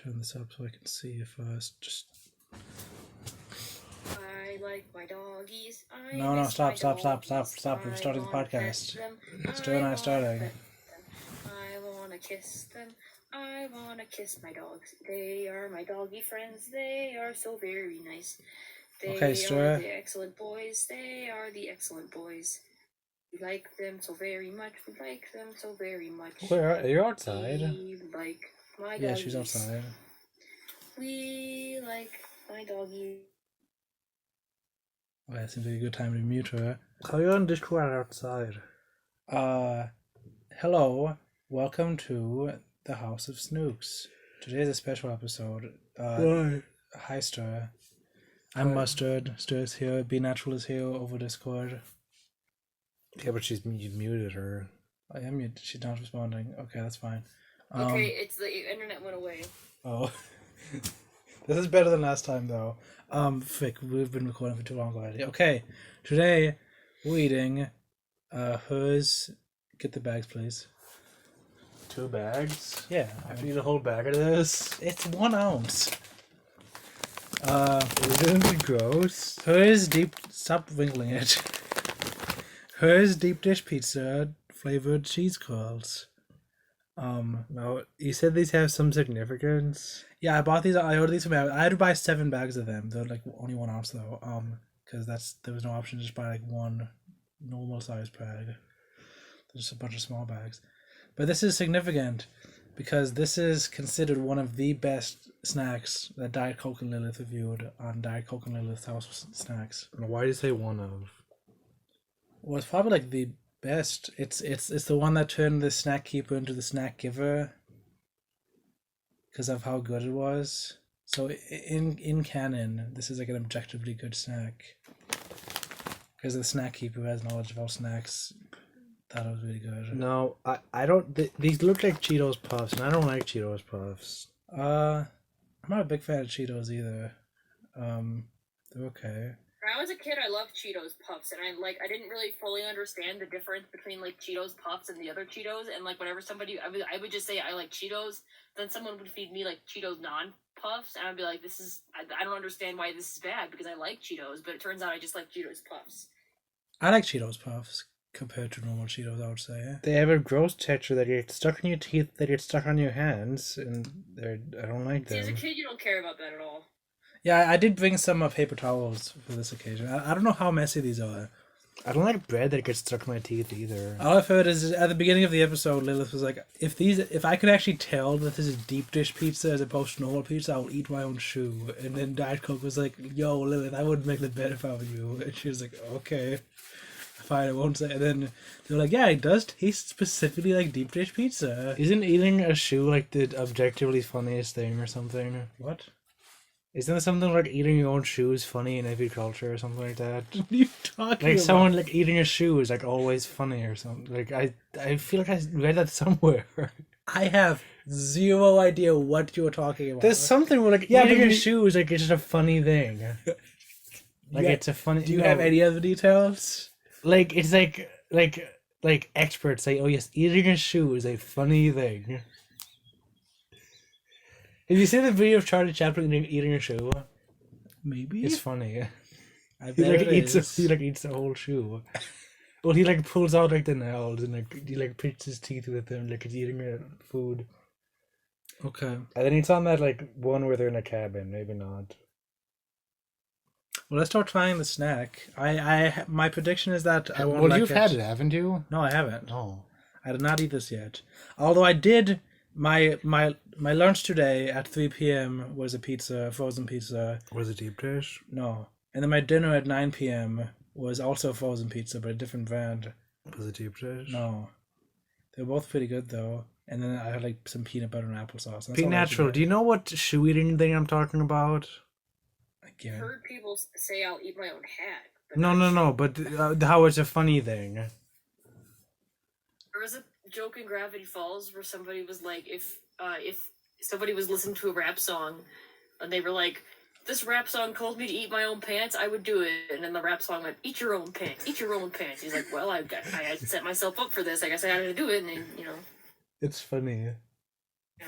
turn this up so I can see you first. Just I like my doggies. no, stop. We're starting the podcast. Stu and I are starting. I wanna kiss them. I wanna kiss my dogs. They are my doggy friends. They are so very nice. They Okay, are Stu. the excellent boys. They are the excellent boys. We like them so very much. We like them so very much. Where are you outside? We like my doggies. Yeah, she's outside. We like my doggies. Well, that seems like a good time to mute her. How are you on Discord outside? Hello. Welcome to the House of Snooks. Today is a special episode. Why? Hi, Stir. I'm Mustard. Stir's here. Be Natural is here over Discord. Yeah, but you muted her. I am mute. She's not responding. Okay, that's fine. Okay, it's the internet went away. Oh. This is better than last time, though. Fick, we've been recording for too long already. Okay, today we're eating Her's. Get the bags, please. 2 bags? Yeah. I have to eat a whole bag of this? It's 1 ounce. Isn't it gross? Her's deep. Stop winkling it. Her's deep dish pizza flavored cheese curls. No, you said these have some significance. Yeah, I bought these. I ordered these from. I had to buy 7 bags of them. They're like only 1 ounce though. Because there was no option to just buy like one normal size bag. There's just a bunch of small bags. But this is significant because this is considered one of the best snacks that Diet Coke and Lilith reviewed on Diet Coke and Lilith's House of Snacks. Why do you say one of? Well, it's probably like the best. It's the one that turned the snack keeper into the snack giver because of how good it was. So in canon, this is like an objectively good snack because the snack keeper has knowledge of all snacks. Thought it was really good. No, I don't. These look like Cheetos Puffs, and I don't like Cheetos Puffs. I'm not a big fan of Cheetos either. They're okay. When I was a kid, I loved Cheetos Puffs, and I didn't really fully understand the difference between like Cheetos Puffs and the other Cheetos. And like whenever somebody, I would just say I like Cheetos, then someone would feed me like Cheetos non-puffs, and I'd be like, I don't understand why this is bad because I like Cheetos, but it turns out I just like Cheetos Puffs. I like Cheetos Puffs compared to normal Cheetos, I would say. They have a gross texture that gets stuck in your teeth, that gets stuck on your hands, and I don't like them. See, as a kid, you don't care about that at all. Yeah, I did bring some paper towels for this occasion. I don't know how messy these are. I don't like bread that gets stuck in my teeth either. All I've heard is at the beginning of the episode, Lilith was like, if I could actually tell that this is deep dish pizza as opposed to normal pizza, I will eat my own shoe. And then Diet Coke was like, yo, Lilith, I wouldn't make the bed if I were you. And she was like, okay, fine, I won't say. And then they're like, yeah, it does taste specifically like deep dish pizza. Isn't eating a shoe like the objectively funniest thing or something? What? Isn't it something like eating your own shoes funny in every culture or something like that? What are you talking Like about? someone like eating a shoe is like always funny or something. Like I feel like I read that somewhere. I have zero idea what you're talking about. There's something where like eating a shoe is like it's just a funny thing. Like Yeah. it's a funny. Do you have any other details? Like it's like experts say, oh yes, eating a shoe is a funny thing. Have you seen the video of Charlie Chaplin eating a shoe? Maybe. It's funny. I He bet like it eats is. he like eats the whole shoe. Well, he like pulls out like the nails and like he like picks his teeth with them like he's eating food. Okay. And then it's on that like one where they're in a cabin. Maybe not. Well, let's start trying the snack. My prediction is that I won't Well, like you've had it, haven't you? No, I haven't. No. I did not eat this yet. Although I did. My lunch today at 3 p.m. was a pizza, frozen pizza. Was it deep dish? No. And then my dinner at 9 p.m. was also frozen pizza, but a different brand. Was it deep dish? No. They were both pretty good, though. And then I had, like, some peanut butter and applesauce. Be natural. Do you know what shoe eating thing I'm talking about? Again. I've heard people say I'll eat my own hat. No. But how it's a funny thing. There was a joke in Gravity Falls where somebody was like, if somebody was listening to a rap song, and they were like, this rap song calls me to eat my own pants, I would do it. And then the rap song went, eat your own pants, eat your own pants. He's like, well, I had set myself up for this. I guess I had to do it, and then, It's funny. Yeah.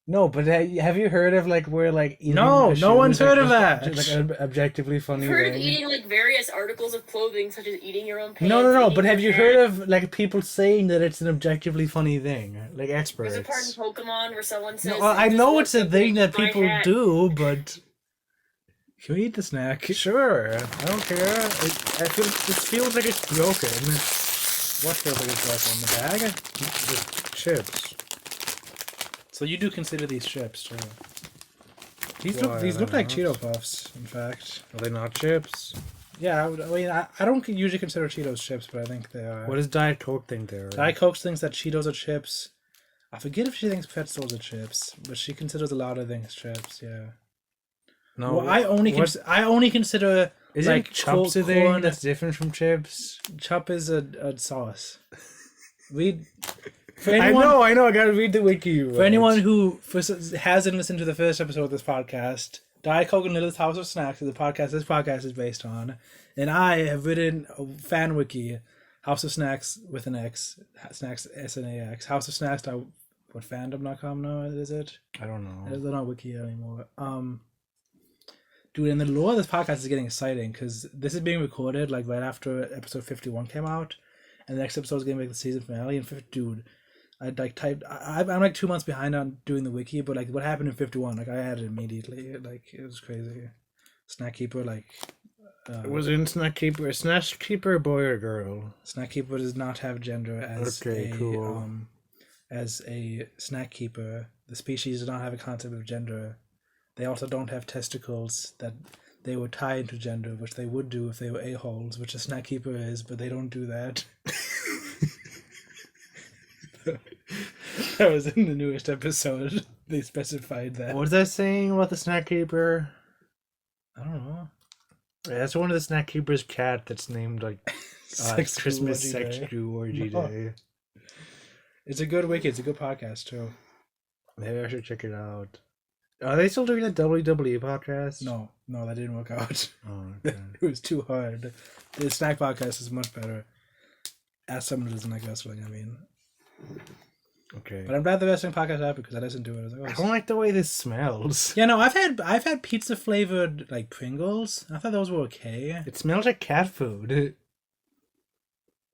No, but have you heard of like where like eating No, a no shoe one's is, like, heard of just- that. just, like an objectively funny I've heard of thing? eating like various articles of clothing, such as eating your own pants. No. eating But have your you heard hat. of like people saying that it's an objectively funny thing, like There's a part in experts? Pokemon where someone says, No, I "It just know works it's a so thing good that with my people hat." do, but Can we eat the snack? sure, I don't care. I feel this feels like it's broken. What feels like it's broken in the bag? The chips. So you do consider these chips too? These Why look like not? Cheeto Puffs, in fact. Are they not chips? Yeah, I don't usually consider Cheetos chips, but I think they are. What does Diet Coke think they are? Diet Coke thinks that Cheetos are chips. I forget if she thinks pretzels are chips, but she considers a lot of things chips. Yeah. No, Well, I only consider isn't like chops a thing corn. that's different from chips? Chop is a sauce. We. For I anyone, know. I gotta read the wiki. For anyone who hasn't listened to the first episode of this podcast, Diet Coke and Little House of Snacks is the podcast this podcast is based on, and I have written a fan wiki, House of Snacks with an X, Snacks SNAX, House of Snacks. What fandom.com now is it? I don't know. They're not wiki anymore. Dude, and the lore of this podcast is getting exciting because this is being recorded like right after episode 51 came out, and the next episode is getting like the season finale. And dude, I like typed. I'm like 2 months behind on doing the wiki, but like what happened in 51, like I had it immediately. Like it was crazy. Snack Keeper, like Was it in Snack Keeper? A Snack Keeper, boy or girl? Snack Keeper does not have gender as Okay, a cool. as a snack keeper. The species does not have a concept of gender. They also don't have testicles that they would tie into gender, which they would do if they were a-holes, which a snack keeper is, but they don't do that. That was in the newest episode. They specified that. What was I saying about the Snack Keeper? I don't know. That's one of the Snack Keeper's cat that's named like Sex Christmas Orgy Sex Day. Stew Orgy No. Day. It's a good wiki. It's a good podcast too. Maybe I should check it out. Are they still doing the WWE podcast? No, that didn't work out. Oh, okay. It was too hard. The snack podcast is much better. As someone who doesn't like wrestling, I mean. Okay. But I'm glad the wrestling podcast happened because I listened to it. I was like, I oh, don't like the way this smells. yeah, no, I've had pizza flavored like Pringles. I thought those were okay. It smells like cat food. It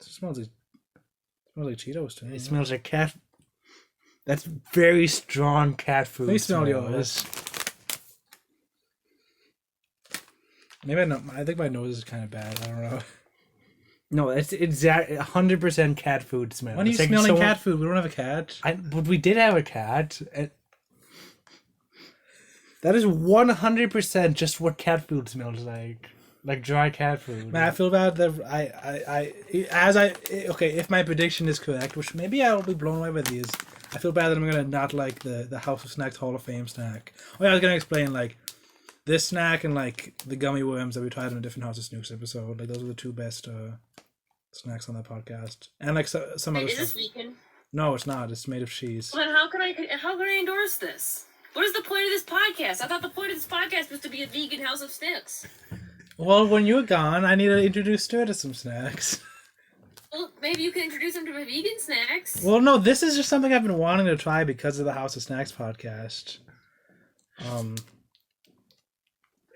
smells like Cheetos to me. It smells like cat. That's very strong cat food. Let me smell smell. yours. Maybe I think my nose is kind of bad. I don't know. No, it's exactly 100% cat food smell. When are you It's like smelling someone- cat food? We don't have a cat. But we did have a cat. That is 100% just what cat food smells like dry cat food. Man, I feel bad that okay, if my prediction is correct, which maybe I'll be blown away by these. I feel bad that I'm gonna not like the House of Snacks Hall of Fame snack. Oh yeah, I was gonna explain like this snack and like the gummy worms that we tried in a different House of Snooks episode. Like those are the two best snacks on that podcast. And like some Wait, other is this stuff. vegan? No, it's not. It's made of cheese. Well, then how can I endorse this? What is the point of this podcast? I thought the point of this podcast was to be a vegan House of Snacks. Well, when you're gone, I need to introduce Stuart to some snacks. Well, maybe you can introduce him to my vegan snacks. Well, no, this is just something I've been wanting to try because of the House of Snacks podcast.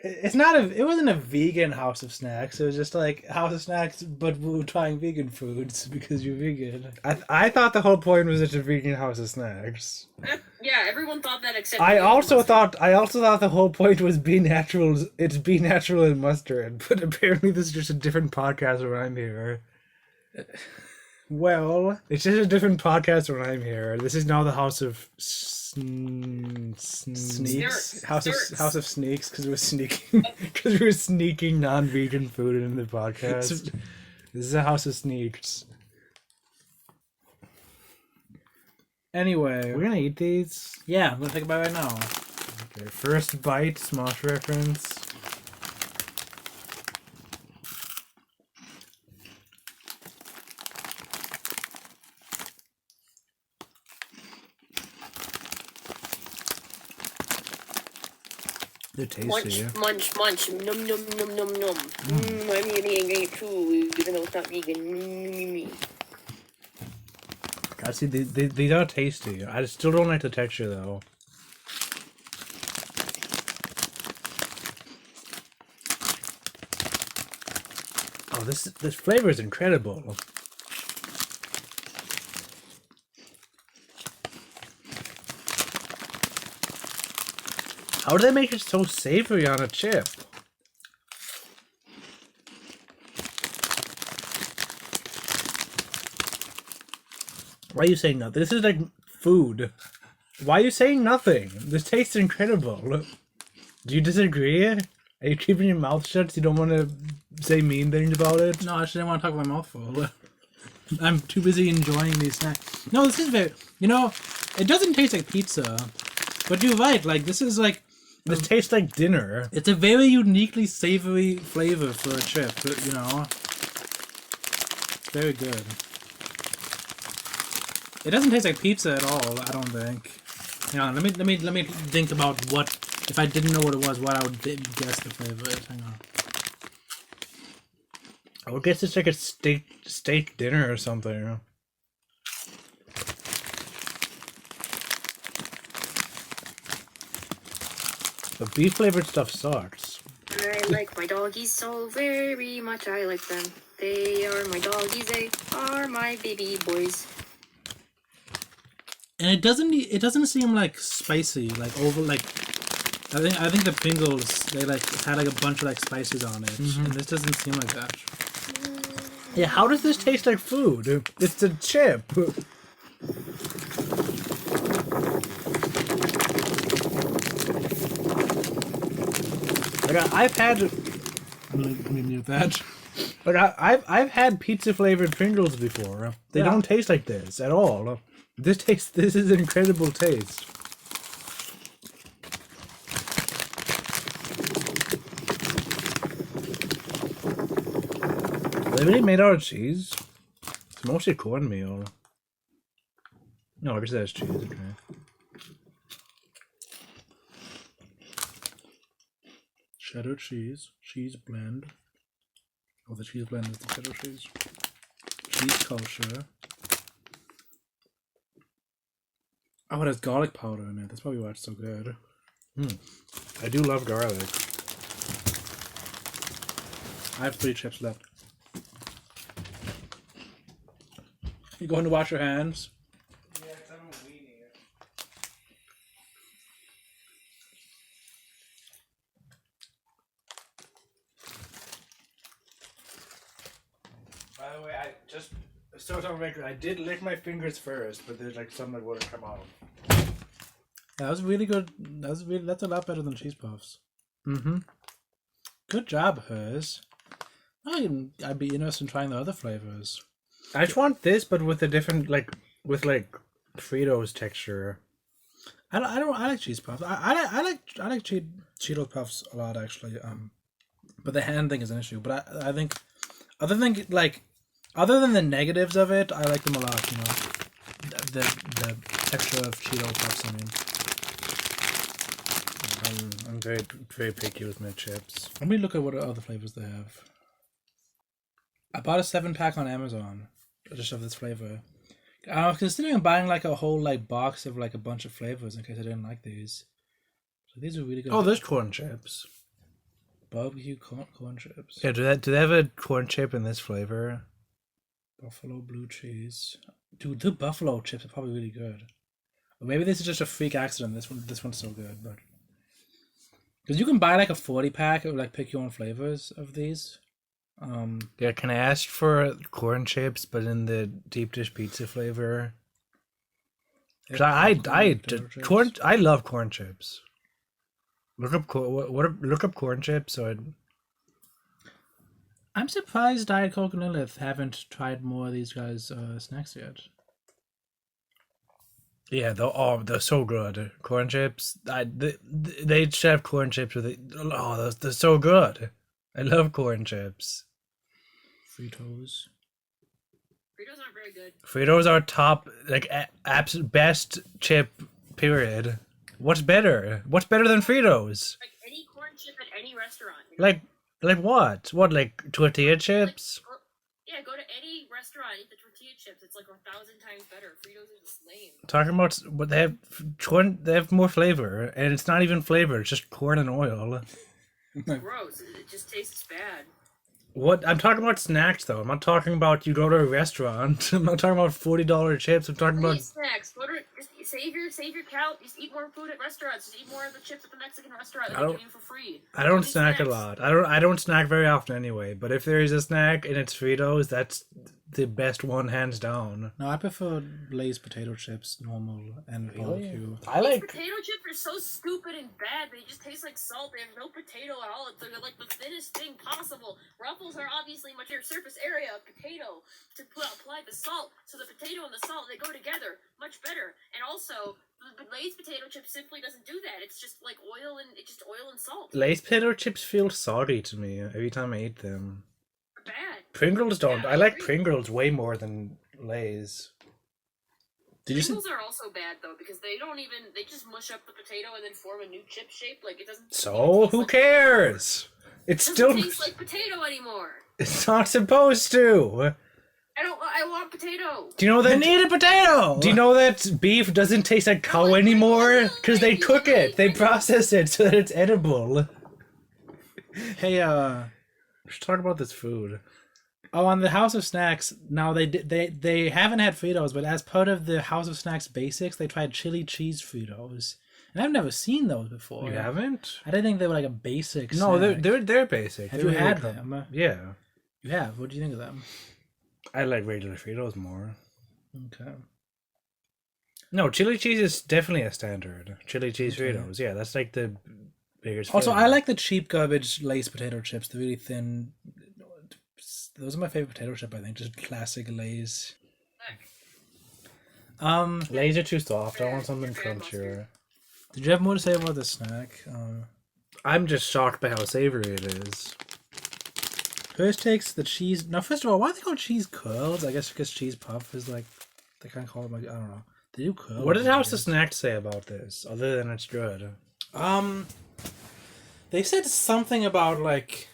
It wasn't a vegan House of Snacks. It was just like House of Snacks, but we were trying vegan foods because you're vegan. I thought the whole point was it's a vegan House of Snacks. Yeah, everyone thought that except I me. also thought the whole point was be natural. It's be natural and mustard. But apparently this is just a different podcast when I'm here. Well, It's just a different podcast when I'm here. This is now the House of sneaks, Snurks. House of Sneaks because we're sneaking. because we're sneaking non-vegan food into the podcast. This is a House of Sneaks. Anyway, We're gonna eat these. yeah, I'm gonna think about it right now. Okay, first bite, Smosh reference. They're tasty. Munch, num num num num num. I'm eating it too, even though it's not vegan. I see. These are tasty. I still don't like the texture though. Oh, this flavor is incredible. How do they make it so savory on a chip? Why are you saying nothing? This is like food. Why are you saying nothing? This tastes incredible. Do you disagree? Are you keeping your mouth shut so you don't want to say mean things about it? No, I just didn't want to talk with my mouth full. I'm too busy enjoying these snacks. No, this is very... You know, it doesn't taste like pizza. But you're right, like, this is like... This tastes like dinner. It's a very uniquely savory flavor for a chip, you know? It's very good. It doesn't taste like pizza at all, I don't think. Hang on, let me think about what... If I didn't know what it was, what I would guess the flavor is. Hang on. I would guess it's like a steak dinner or something. The beef flavored stuff sucks. I like my doggies so very much. I like them. They are my doggies. They are my baby boys. And it doesn't seem like spicy, like over like I think the Pringles, they like had like a bunch of like spices on it, and this doesn't seem like that. Yeah, how does this taste like food? It's a chip. Like I've had, Let me mute that. like I've had pizza flavored Pringles before. They don't taste like this at all. This is an incredible taste. They really made out of cheese. It's mostly cornmeal. No, I guess that's cheese. Okay. Cheddar cheese blend. Oh, the cheese blend is the cheddar cheese. Cheese culture. Oh, it has garlic powder in it. That's probably why it's so good. I do love garlic. I have 3 chips left. You going to wash your hands? Yeah, because I'm a weenie. By the way, I just so on record, I did lick my fingers first, but there's like some that wouldn't come out. That was really good. That's a lot better than cheese puffs. Mm-hmm. Good job, hers. I'd be interested in trying the other flavors. I just want this, but with a different with Fritos texture. I like cheese puffs. I like Cheetos puffs a lot actually. But the hand thing is an issue. But I think other than the negatives of it, I like them a lot. You know, the texture of Cheeto puffs. I mean, I'm very very picky with my chips. let me look at what other flavors they have. I bought a 7-pack on Amazon just of this flavor. I was considering buying like a whole like box of like a bunch of flavors in case I didn't like these. So these are really good. Oh, there's corn chips. Barbecue corn chips. Yeah, do they have a corn chip in this flavor? Buffalo blue cheese. Dude, the buffalo chips are probably really good. Or maybe this is just a freak accident. This one's so good, but because you can buy like a 40-pack or like pick your own flavors of these. Yeah, can I ask for corn chips, but in the deep dish pizza flavor? 'Cause I love corn chips. Look up look up corn chips. I'm surprised Diet Coke and Lilith haven't tried more of these guys' snacks yet. Yeah, they're so good. Corn chips. They should have corn chips with it. Oh, they're so good. I love corn chips. Fritos. Fritos aren't very good. Fritos are top, like absolute best chip. Period. What's better? What's better than Fritos? Like any corn chip at any restaurant. You know? Like what? What, like tortilla chips? Yeah, go to any restaurant, eat the tortilla chips. It's like 1,000 times better. Fritos are just lame. Talking about what they have corn. They have more flavor, and it's not even flavor. It's just corn and oil. Gross. It just tastes bad. What I'm talking about snacks though. I'm not talking about you go to a restaurant. I'm not talking about $40 chips. I'm talking about Eat snacks. Go to just save your count. Just eat more food at restaurants. Just eat more of the chips at the Mexican restaurant that I they don't give you for free. I don't Eat snack a snacks. lot. I don't snack very often anyway. But if there is a snack and it's Fritos, that's the best one hands down. No, I prefer Lay's potato chips, normal and barbecue. I These like potato chips are so stupid and bad. They just taste like salt. They have no potato at all. They're like the thinnest thing possible. Ruffles are obviously much bigger surface area of potato to apply the salt. So the potato and the salt, they go together much better. And also, the Lay's potato chip simply doesn't do that. It's just like oil and salt. Lay's potato chips feel salty to me every time I eat them. Bad. Pringles don't. Yeah, I like agree. Pringles way more than Lay's. Did you see? Pringles are also bad though because they just mush up the potato and then form a new chip shape. Like it doesn't. So who cares? It's It still. doesn't taste like potato anymore. It's not supposed to. I want potato. Do you know that? Need a potato. Do you know that beef doesn't taste like cow anymore? Because they cook it, they process it so that it's edible. Hey, We should talk about this food. oh, on the House of Snacks. Now they haven't had Fritos, but as part of the House of Snacks basics, they tried chili cheese Fritos, and I've never seen those before. You haven't? I didn't think they were like a basic. No, snack. they're basic. Have They're you had really them? Yeah, You have. What do you think of them? I like regular Fritos more. Okay. No, chili cheese is definitely a standard. Chili cheese Okay. Fritos, yeah, that's like the biggest. Also, flavor. I like the cheap garbage Lay's potato chips. The really thin. Those are my favorite potato chip. I think just classic Lay's. Lay's are too soft. I Yeah, want something they're bad crunchier. Did you have more to say about this snack? I'm just shocked by how savory it is. First takes the cheese. Now, first of all, why are they called cheese curls? I guess because cheese puff is like they kind of call it like I don't know. They do curls. What did I House of guess. Snacks say about this, other than it's good? They said something about like.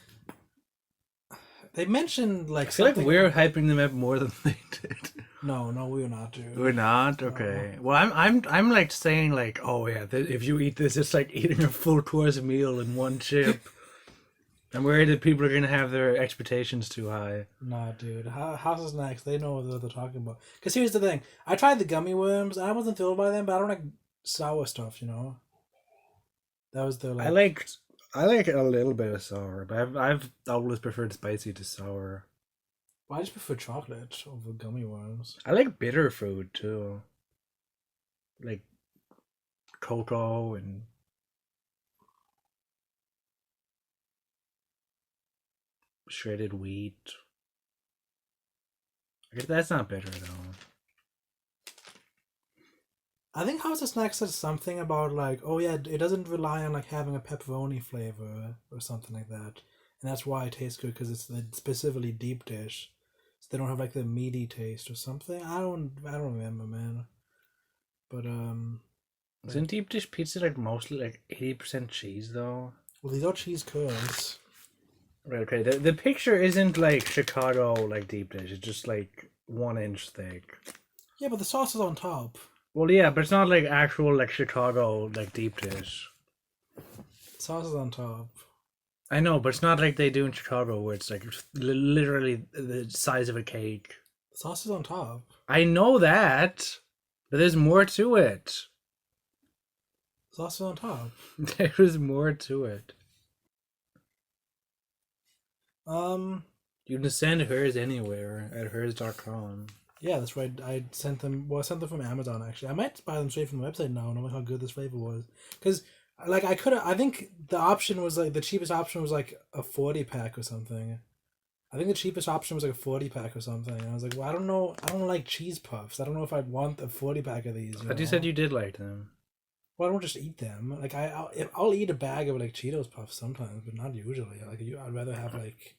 They mentioned like I feel like something. we're hyping them up more than they did. No, we're not, dude. We're not okay. Well, I'm like saying like, oh yeah, if you eat this, it's like eating a full course meal in one chip. I'm worried that people are gonna have their expectations too high. Nah, dude. House of Snacks, they know what they're talking about. Because here's the thing. I tried the gummy worms. I wasn't thrilled by them, but I don't like sour stuff, you know? That was the, like... I like a little bit of sour, but I've always preferred spicy to sour. I just prefer chocolate over gummy worms. I like bitter food too, like cocoa and shredded wheat. I guess that's not bitter though. I think House of Snacks said something about, like, oh yeah, it doesn't rely on, like, having a pepperoni flavor or something like that. And that's why it tastes good, because it's the specifically deep dish. So they don't have, like, the meaty taste or something. I don't remember, man. But, Isn't deep dish pizza like mostly like 80% cheese though? well, these are cheese curls. Right, okay. The picture isn't like Chicago like deep dish. It's just like 1 inch thick. Yeah, but the sauce is on top. Well, yeah, but it's not like actual like Chicago like deep dish. The sauce is on top. I know, but it's not like they do in Chicago where it's like literally the size of a cake. The sauce is on top. I know that, but there's more to it. The sauce is on top. There is more to it. You can send hers anywhere at hers.com. Yeah, that's right. I sent them. Well, I sent them from Amazon actually. I might buy them straight from the website now, knowing how good this flavor was. Because, like, I could have. I think the option was like the cheapest option was like a 40-pack or something. I think the cheapest option was like a 40-pack or something. And I was like, well, I don't know. I don't like cheese puffs. I don't know if I'd want a 40-pack of these. But you said you did like them. Well, I don't just eat them. Like I'll eat a bag of like Cheetos puffs sometimes, but not usually. Like I'd rather have like,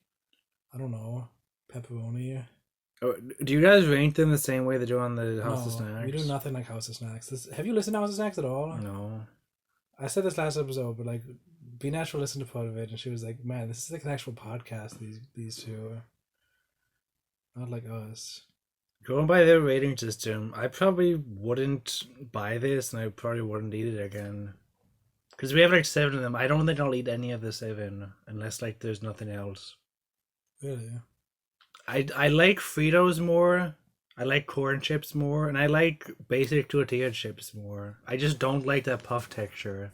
I don't know, pepperoni. Oh, do you guys rank them the same way they do on the House of No, Snacks? we do nothing like House of Snacks. Have you listened to House of Snacks at all? No. I said this last episode, but like, Be Natural listened to part of it, and she was like, "Man, this is like an actual podcast. These two, not like us." Going by their rating system, I probably wouldn't buy this, and I probably wouldn't eat it again. Because we have like 7 of them. I don't think I'll eat any of the 7 unless like there's nothing else. Really? I like Fritos more. I like corn chips more, and I like basic tortilla chips more. I just don't like that puff texture.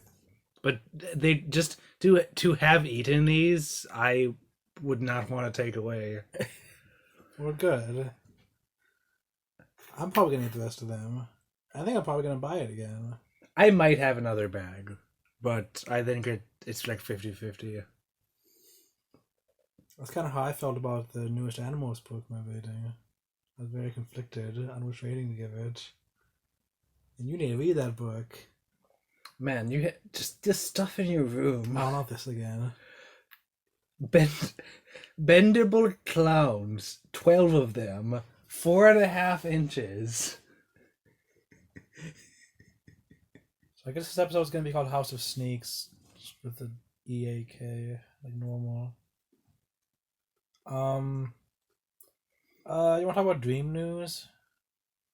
But they just to have eaten these, I would not want to take away. Well, good. I'm probably gonna eat the rest of them. I think I'm probably gonna buy it again. I might have another bag, but I think it's like 50-50. That's kind of how I felt about the newest Animals book I'm reading. I was very conflicted on which rating to give it. And you need to read that book. Man, you just this stuff in your room. Oh, not this again. Bendable clowns, 12 of them, 4.5 inches. So I guess this episode is going to be called House of Sneaks with the EAK, like normal. You want to talk about dream news?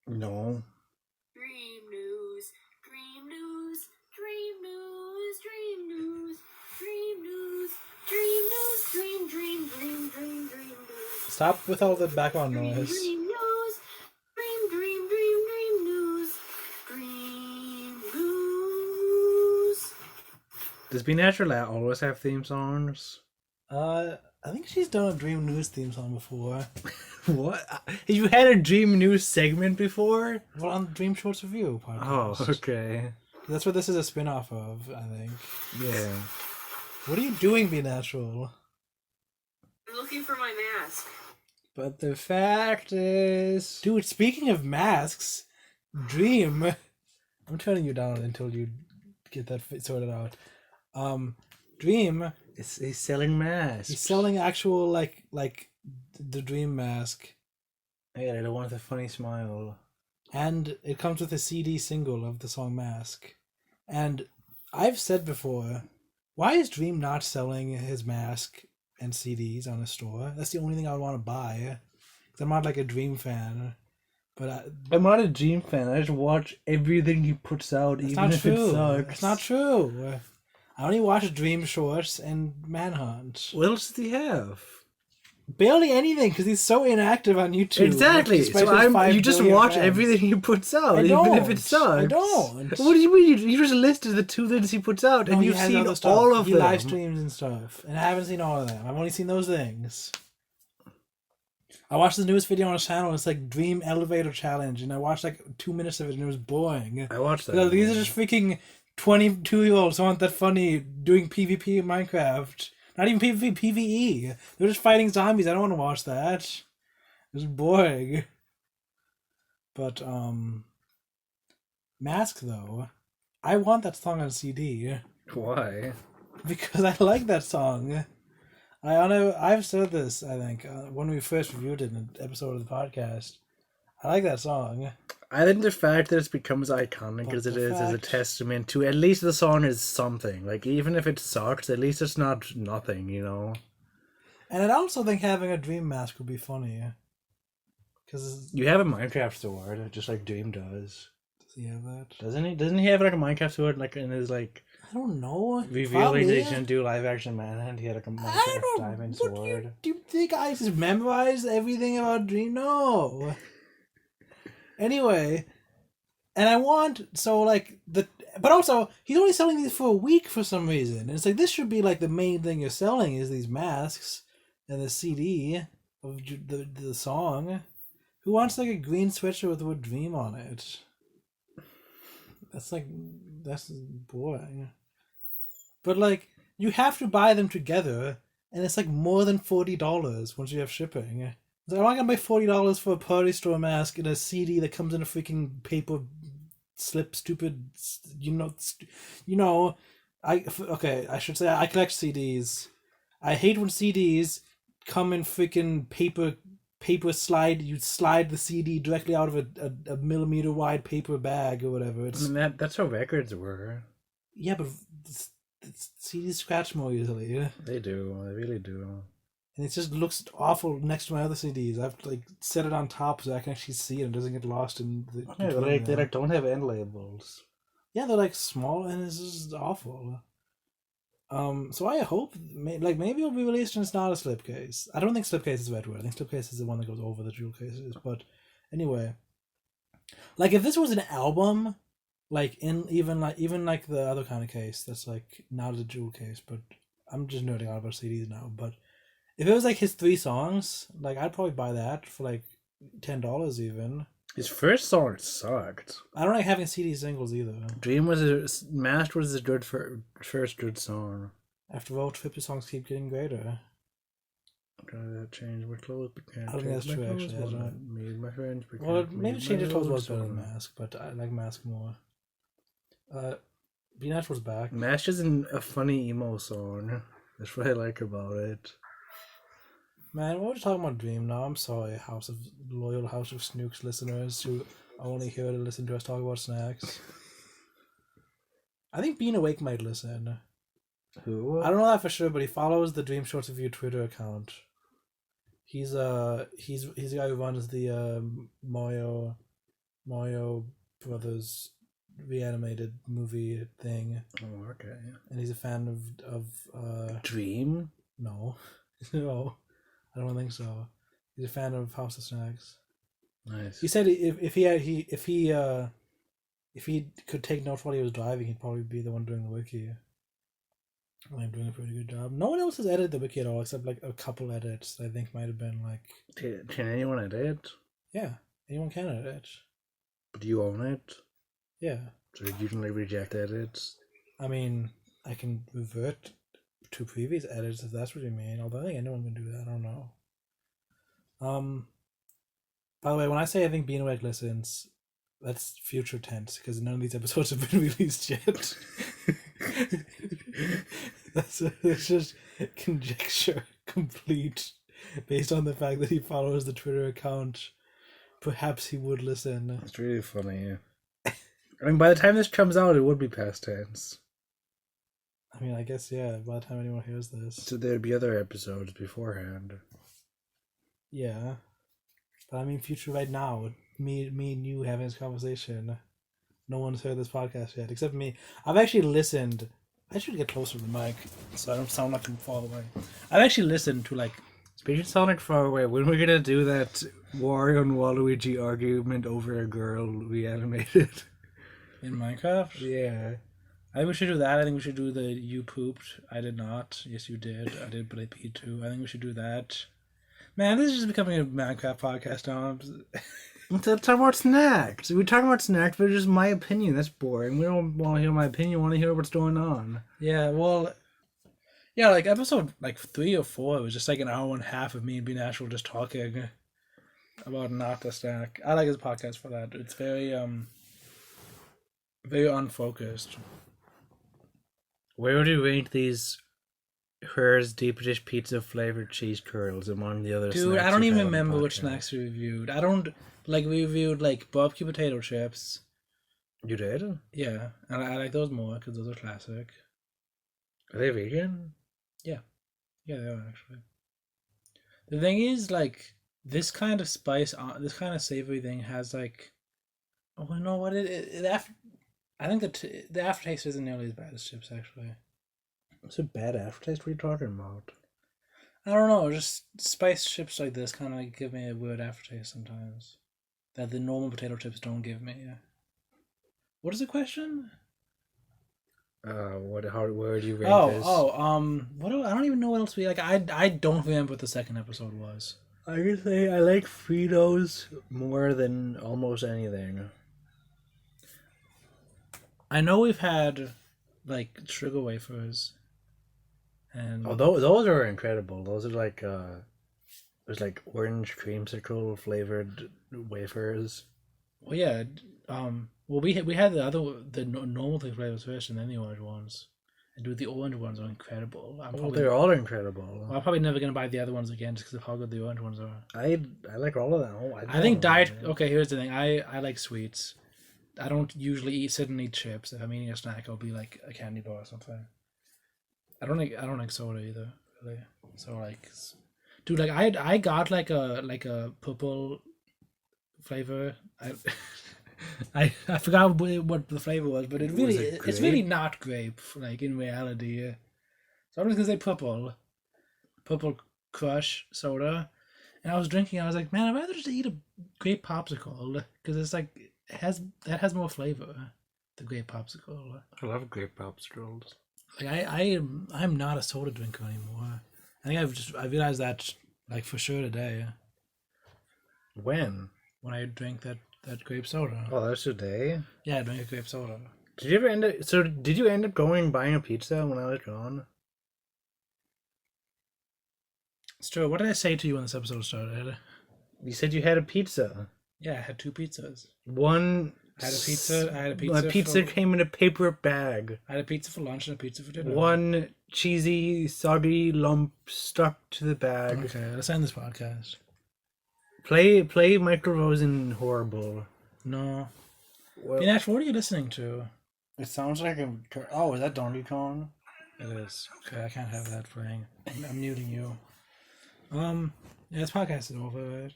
No. Dream news, dream news, dream news, dream news, dream news, dream news, dream news. Stop with all the background Dream noise. news, dream news, dream news. Does Be Natural always have theme songs? I think she's done a dream news theme song before. What? Have you had a dream news segment before? Well, on Dream Shorts Review podcast. Oh, okay. That's what this is a spin-off of, I think. Yeah. What are you doing, Be Natural? I'm looking for my mask. But the fact is... Dude, speaking of masks, Dream... I'm turning you down until you get that sorted out. Dream... He's selling masks. He's selling actual, like the Dream mask. Yeah, I don't want the funny smile. And it comes with a CD single of the song Mask. And I've said before, why is Dream not selling his mask and CDs on a store? That's the only thing I would want to buy. Because I'm not like a Dream fan. But I'm not a Dream fan. I just watch everything he puts out, even if it sucks. It's not true. I only watch Dream Shorts and Manhunt. What else does he have? Barely anything, because he's so inactive on YouTube. Exactly. So you just watch everything he puts out, even if it sucks. I don't. What do you mean? You just listed the 2 things he puts out, and you've seen all of them. He live streams and stuff, and I haven't seen all of them. I've only seen those things. I watched the newest video on his channel. It's like Dream Elevator Challenge, and I watched like 2 minutes of it, and it was boring. I watched that. So these are just freaking 22-year-olds who aren't that funny doing PvP in Minecraft. Not even PvP, PvE. They're just fighting zombies. I don't want to watch that. It's boring. But, Mask, though. I want that song on CD. Why? Because I like that song. I've said this, I think, when we first reviewed it in an episode of the podcast. I like that song. I think the fact that it's become as iconic as it is a testament to at least the song is something. Like, even if it sucks, at least it's not nothing, you know? And I also think having a Dream mask would be funny. Because you have a Minecraft sword, just like Dream does. Does he have that? Doesn't he? Doesn't he have like a Minecraft sword, like in his like? I don't know. Revealing that he's gonna do live action Manhunt. He had like a Minecraft diamond sword. Do you think I just memorized everything about Dream? No. Anyway, and I want but also he's only selling these for a week for some reason. And it's like this should be like the main thing you're selling is these masks and the CD of the song. Who wants like a green sweatshirt with the word Dream on it? That's boring. But like you have to buy them together, and it's like more than $40 once you have shipping. I'm not gonna pay $40 for a party store mask and a CD that comes in a freaking paper slip. Stupid, I should say I collect CDs. I hate when CDs come in freaking paper slide. You slide the CD directly out of a millimeter wide paper bag or whatever. I mean that's how records were. Yeah, but CDs scratch more easily. They do. They really do. And it just looks awful next to my other CDs. I have to like set it on top so I can actually see it and it doesn't get lost in the. Yeah, they don't have end labels. Yeah, they're like small and it's just awful. So I hope, maybe it'll be released and it's not a slipcase. I don't think slipcase is the right word. I think slipcase is the one that goes over the jewel cases. But anyway, like if this was an album, like even like the other kind of case that's like not a jewel case, but I'm just nerding out about CDs now. But if it was like his 3 songs, like I'd probably buy that for like $10 even. His first song sucked. I don't like having CD singles either. Dream was Master was his first good song. After all, 50 songs keep getting greater. Gotta change my clothes, but can't I don't think that's true, actually. I don't... Made my friends, but Well, can't maybe made Change my Your Clothes own was better than song. Mask, but I like Mask more. Be Natural's back. Mask isn't a funny emo song. That's what I like about it. Man, what are we talking about Dream now? I'm sorry, loyal House of Snooks listeners who are only here to listen to us talk about snacks. I think Being Awake might listen. Who? I don't know that for sure, but he follows the Dream Shorts Review Twitter account. He's the guy who runs the Mario Brothers reanimated movie thing. Oh, okay. And he's a fan of Dream? No. No. I don't think so. He's a fan of House of Snacks. Nice. He said if he could take notes while he was driving, he'd probably be the one doing the wiki. I'm doing a pretty good job. No one else has edited the wiki at all, except like a couple edits that I think might have been like. Can anyone edit? Yeah, anyone can edit. But do you own it? Yeah. So you can like reject edits? I mean, I can revert to previous edits if that's what you mean. Although I think anyone can do that. I don't know. By the way, when I say I think Being Awake listens, that's future tense because none of these episodes have been released yet. That's just conjecture complete based on the fact that he follows the Twitter account. Perhaps he would listen. It's really funny. I mean, by the time this comes out, it would be past tense. I mean, I guess, yeah, by the time anyone hears this. So there'd be other episodes beforehand. Yeah. But I mean, future right now, me and you having this conversation. No one's heard this podcast yet, except me. I've actually listened. I should get closer to the mic so I don't sound like I'm far away. I've actually listened to like. Speaking of sound like far away, when we're gonna do that Wario and Waluigi argument over a girl reanimated In Minecraft? Yeah. I think we should do that. I think we should do the you pooped. I did not. Yes, you did. I did, but I peed too. I think we should do that. Man, this is just becoming a Minecraft podcast now. Let's talk about snacks. We're talking about snacks, but it's just my opinion. That's boring. We don't want to hear my opinion. We want to hear what's going on. Yeah, well, yeah, like episode 3 or 4, it was just like an hour and a half of me and Be Natural just talking about not the snack. I like his podcast for that. It's very very unfocused. Where would you rate these Herr's deep dish pizza flavored cheese curls among the other snacks? Dude, I don't you've even had on the remember which podcast? snacks we reviewed. I don't we reviewed like barbecue potato chips. You did? Yeah, and I like those more because those are classic. Are they vegan? Yeah, they are actually. The thing is, like, this kind of spice, this kind of savory thing has like, oh, you know what? I think the aftertaste isn't nearly as bad as chips actually. It's a bad aftertaste. What are you talking about? I don't know. Just spice chips like this kind of give me a weird aftertaste sometimes that the normal potato chips don't give me. What is the question? Where do you rate this? I don't even know what else we like. I don't remember what the second episode was. I could say I like Fritos more than almost anything. I know we've had like sugar wafers, and Those are incredible. Those are like there's like orange creamsicle flavored wafers. well, yeah, well we had the normal flavors first, and then the orange ones. And dude, the orange ones are incredible. They're all incredible. I'm probably never gonna buy the other ones again just because of how good the orange ones are. I like all of them. I think diet. Okay, here's the thing. I like sweets. I don't usually sit and eat chips. If I'm eating a snack, I'll be like a candy bar or something. I don't like soda either, really. So like, dude, like I got like a purple flavor. I forgot what the flavor was, but it's really not grape. Like in reality, So I'm just gonna say purple crush soda. And I was drinking. I was like, man, I'd rather just eat a grape popsicle because it's like that has more flavor. The grape popsicle. I love grape popsicles. Like I'm not a soda drinker anymore. I think I realized that like for sure today When? when I drank that grape soda. Oh, that's today. Yeah, I drank a grape soda. Did you ever end up? So did you end up going and buying a pizza when I was gone? Stu, what did I say to you when this episode started? You said you had a pizza. Yeah, I had 2 pizzas. One. I had a pizza. My pizza came in a paper bag. I had a pizza for lunch and a pizza for dinner. One cheesy, soggy lump stuck to the bag. Okay, let's end this podcast. Play Michael Rosen horrible. No. Well, Nash, what are you listening to? it sounds like a. Oh, is that Donkey Kong? It is. Okay, I can't have that playing. I'm muting you. Yeah, this podcast is over, right?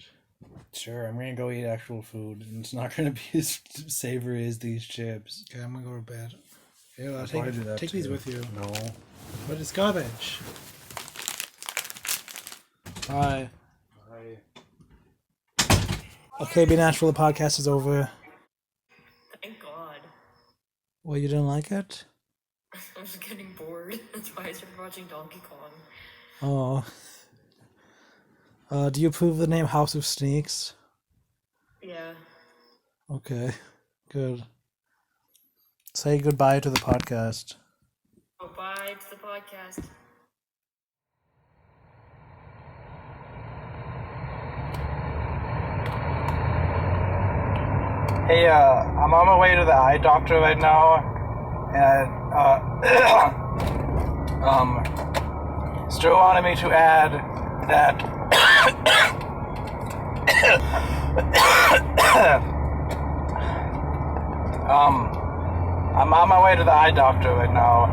Sure, I'm gonna go eat actual food, and it's not gonna be as savory as these chips. Okay, I'm gonna go to bed. Yeah, I'll probably do that take these too. with you. No. But it's garbage. Bye. Okay, be natural. The podcast is over. Thank God. Well, you didn't like it? I was getting bored. That's why I started watching Donkey Kong. Oh. Do you approve of the name House of Sneaks? Yeah. Okay, good. Say goodbye to the podcast. Oh, bye to the podcast. Hey, I'm on my way to the eye doctor right now, and Stu wanted me to add that I'm on my way to the eye doctor right now,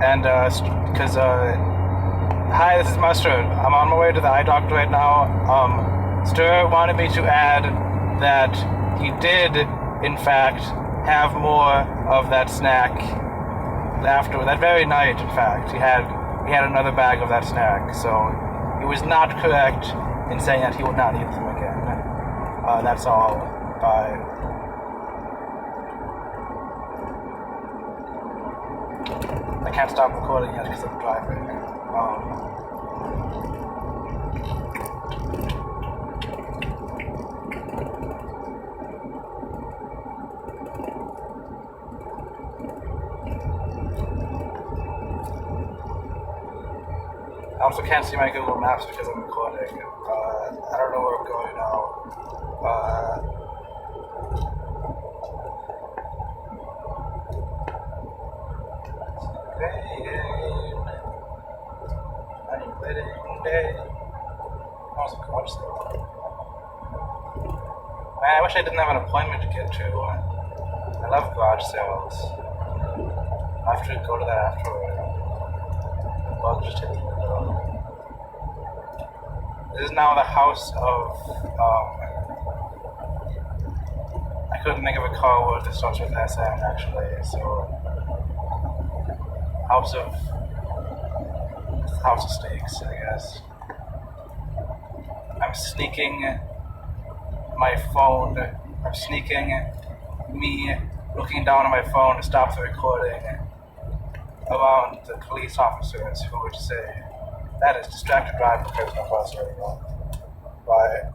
and because hi, this is Mustard. I'm on my way to the eye doctor right now. Stu wanted me to add that he did, in fact, have more of that snack after that very night. In fact, he had another bag of that snack. So he was not correct in saying that he would not eat them again. That's all. Bye. I can't stop recording yet because I'm driving. I also can't see my Google Maps because I'm recording. I don't know where I'm going now. Man, I wish I didn't have an appointment to get to. I love garage sales. I have to go to that afterward. The bug just hit the window. This is now the house of, I couldn't think of a car word that starts with SM actually, so House of Steaks, I guess. I'm sneaking my phone. I'm sneaking me looking down at my phone to stop the recording around the police officers who would say, that is distracted driving because no bus anymore. Bye.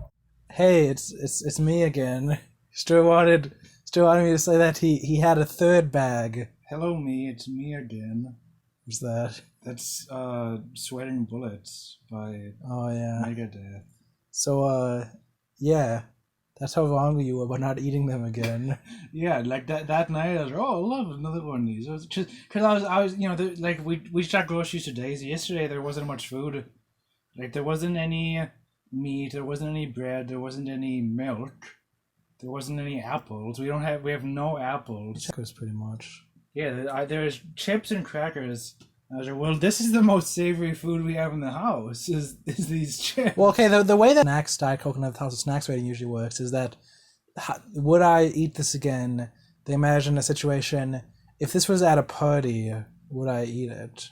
Hey, it's me again. Stu wanted me to say that he had a third bag. Hello, me. It's me again. What's that? That's Sweating Bullets by Oh yeah. Megadeth. So yeah. That's how wrong you were about not eating them again. Yeah, like that night I was like, oh, I love another one of these. It was just because I was like we shot groceries today. So yesterday there wasn't much food. Like there wasn't any meat, there wasn't any bread, there wasn't any milk, there wasn't any apples. We have no apples. Checkers pretty much. Yeah, there's chips and crackers. I was like, well, this is the most savory food we have in the house. Is these chips? Well, okay. The way that Snacks Diet Coconut House of Snacks rating usually works is that would I eat this again? They imagine a situation. If this was at a party, would I eat it?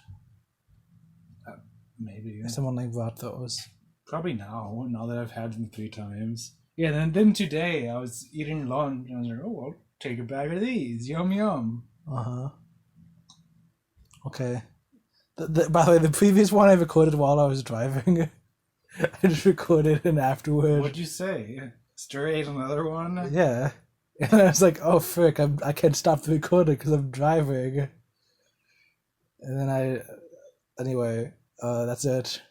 Maybe. Someone like brought those. Probably now that I've had them 3 times. Yeah, then today I was eating lunch and I was like, oh, I'll take a bag of these. Yum, yum. Uh-huh. Okay. By the way, the previous one I recorded while I was driving. I just recorded it afterward. What'd you say? Stir ate another one? Yeah. And I was like, oh, frick, I can't stop the recording because I'm driving. And then anyway, that's it.